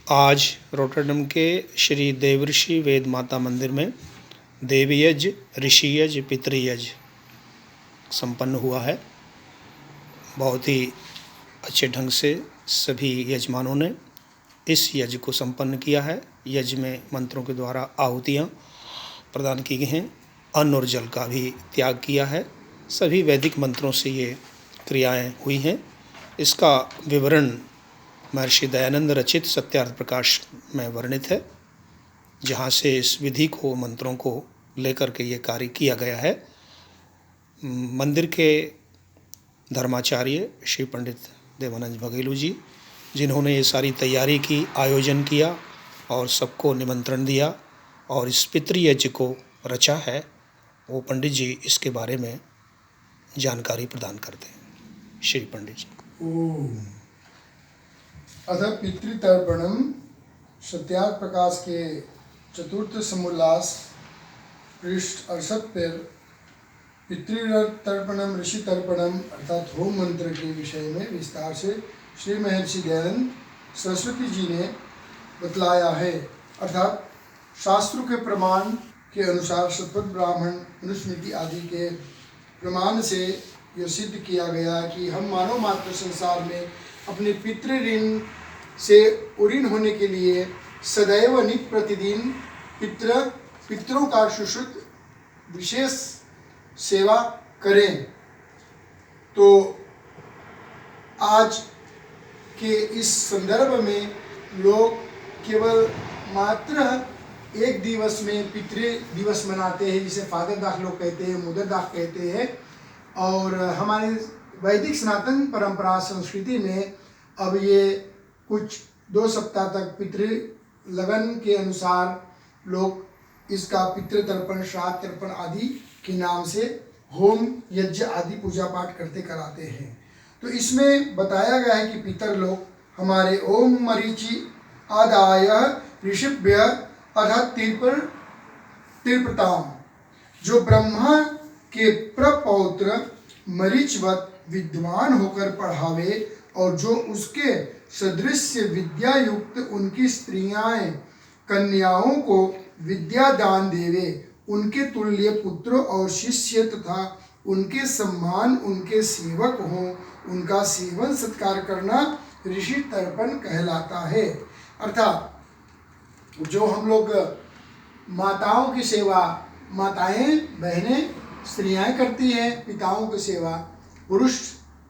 आज रोटरडम के श्री देवर्षि वेद माता मंदिर में देवयज, ऋषियज, पितृयज संपन्न हुआ है। बहुत ही अच्छे ढंग से सभी यजमानों ने इस यज्ञ को संपन्न किया है। यज्ञ में मंत्रों के द्वारा आहुतियाँ प्रदान की गई हैं, अन्न और जल का भी त्याग किया है। सभी वैदिक मंत्रों से ये क्रियाएं हुई हैं। इसका विवरण महर्षि दयानंद रचित सत्यार्थ प्रकाश में वर्णित है, जहाँ से इस विधि को, मंत्रों को लेकर के ये कार्य किया गया है। मंदिर के धर्माचार्य श्री पंडित देवानंद बघेलू जी, जिन्होंने ये सारी तैयारी की, आयोजन किया और सबको निमंत्रण दिया और इस पितृयज्ञ को रचा है, वो पंडित जी इसके बारे में जानकारी प्रदान करते हैं। श्री पंडित जी। अथ पितृतर्पणम सत्यार्थ प्रकाश के चतुर्थ समोल्लास पृष्ठ 68 पर पितृतर्पणम ऋषि तर्पणम अर्थात होम मंत्र के विषय में विस्तार से श्री महर्षि दयानंद सरस्वती जी ने बतलाया है। अर्थात शास्त्रों के प्रमाण के अनुसार शतपथ ब्राह्मण, मनुस्मृति आदि के प्रमाण से यह सिद्ध किया गया कि हम मानव मात्र संसार में अपने पितृ ऋण से उऋण होने के लिए सदैव नित्य प्रतिदिन पितरों का शुश्रूषा विशेष सेवा करें। तो आज के इस संदर्भ में लोग केवल मात्र एक दिवस में पितृ दिवस मनाते हैं, जिसे फादर दाख लोग कहते हैं, मदर दाख कहते हैं। और हमारे वैदिक सनातन परंपरा संस्कृति में अब ये कुछ 2 सप्ताह तक पितृ लगन के अनुसार लोग इसका पितृतर्पण, श्राद्ध तर्पण आदि के नाम से होम यज्ञ आदि पूजा पाठ करते कराते हैं। तो इसमें बताया गया है कि पितर लोग हमारे ओम मरीचि आदाय ऋषिभ्य अर्थात तिरपताम, जो ब्रह्मा के प्रपौत्र मरीचवत विद्वान होकर पढ़ावे और जो उसके सदृश विद्या युक्त उनकी स्त्रियां कन्याओं को विद्या दान देवे, उनके तुल्य पुत्र और शिष्य तथा उनके सम्मान उनके सेवक हों, उनका सेवन सत्कार करना ऋषि तर्पण कहलाता है। अर्थात जो हम लोग माताओं की सेवा, माताएं, बहनें, स्त्रियां करती हैं, पिताओं की सेवा पुरुष,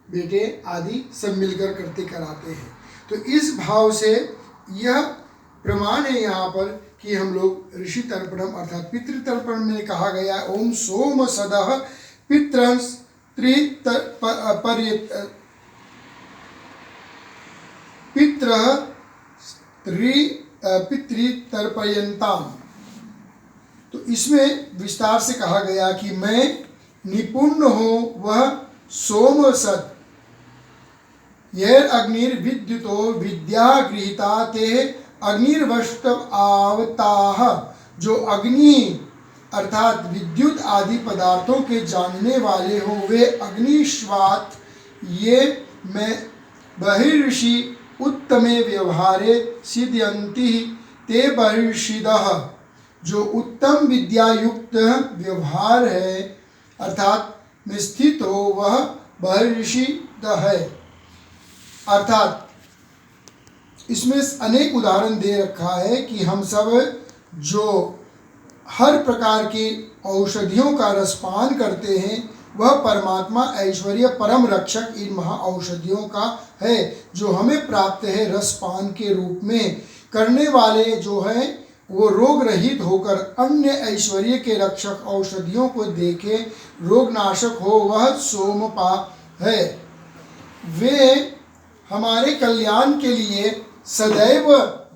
बेटे आदि सब मिलकर करते कराते हैं। तो इस भाव से यह प्रमाण है यहाँ पर कि हम लोग ऋषि तर्पणम अर्थात पितृतर्पण में कहा गया ओम सोम सदः पितृतर्पयन्ताम। तो इसमें विस्तार से कहा गया कि मैं निपुण हो वह सोम सत यह अग्निर्विद्युतो विद्या गृहीता ते अग्निर्वष्टव आवताह, जो अग्नि अर्थात विद्युत आदि पदार्थों के जानने वाले हो वे अग्निश्वात ये मैं बहिर्षि उत्तमे व्यवहारे सिद्ध्यन्ति ते बहिर्षिदः, जो उत्तम विद्या युक्त व्यवहार है अर्थात में स्थित हो वह बहिर्षि है। अर्थात इसमें अनेक उदाहरण दे रखा है कि हम सब जो हर प्रकार की औषधियों का रसपान करते हैं वह परमात्मा ऐश्वर्य परम रक्षक इन महा औषधियों का है, जो हमें प्राप्त है रसपान के रूप में। करने वाले जो हैं वो रोग रहित होकर अन्य ऐश्वर्य के रक्षक औषधियों को देखे रोग नाशक हो वह सोमपा है। वे हमारे कल्याण के लिए सदैव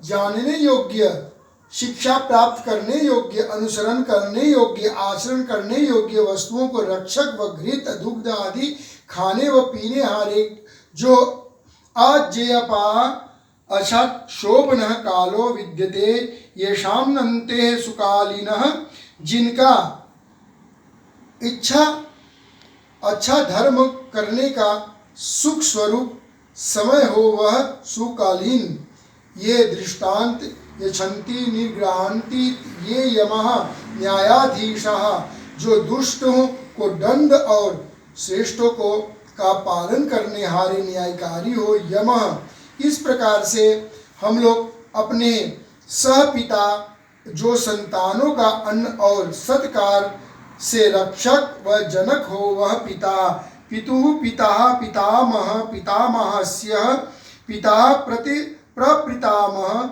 जानने योग्य, शिक्षा प्राप्त करने योग्य, अनुसरण करने योग्य, आचरण करने योग्य वस्तुओं को रक्षक व घृत, दुग्ध आदि खाने व पीने हारे जो अजेयपा अछत शोभन कालो विद्यते येषां नन्ते सुकालिनः, जिनका इच्छा अच्छा धर्म करने का सुख स्वरूप समय हो वह सुकालीन ये दृष्टांत यच्छन्ति निर्गृह्णन्ति ये यमः न्यायाधीशः, जो दुष्टों को दंड और श्रेष्ठों को का पालन करने हारे न्यायकारी हो यमः। इस प्रकार से हम लोग अपने सहपिता जो संतानों का अन्न और सत्कार से रक्षक व जनक हो वह पिता, पितुः पिता पितामह पितामहस्य पिता प्रति प्रपितामह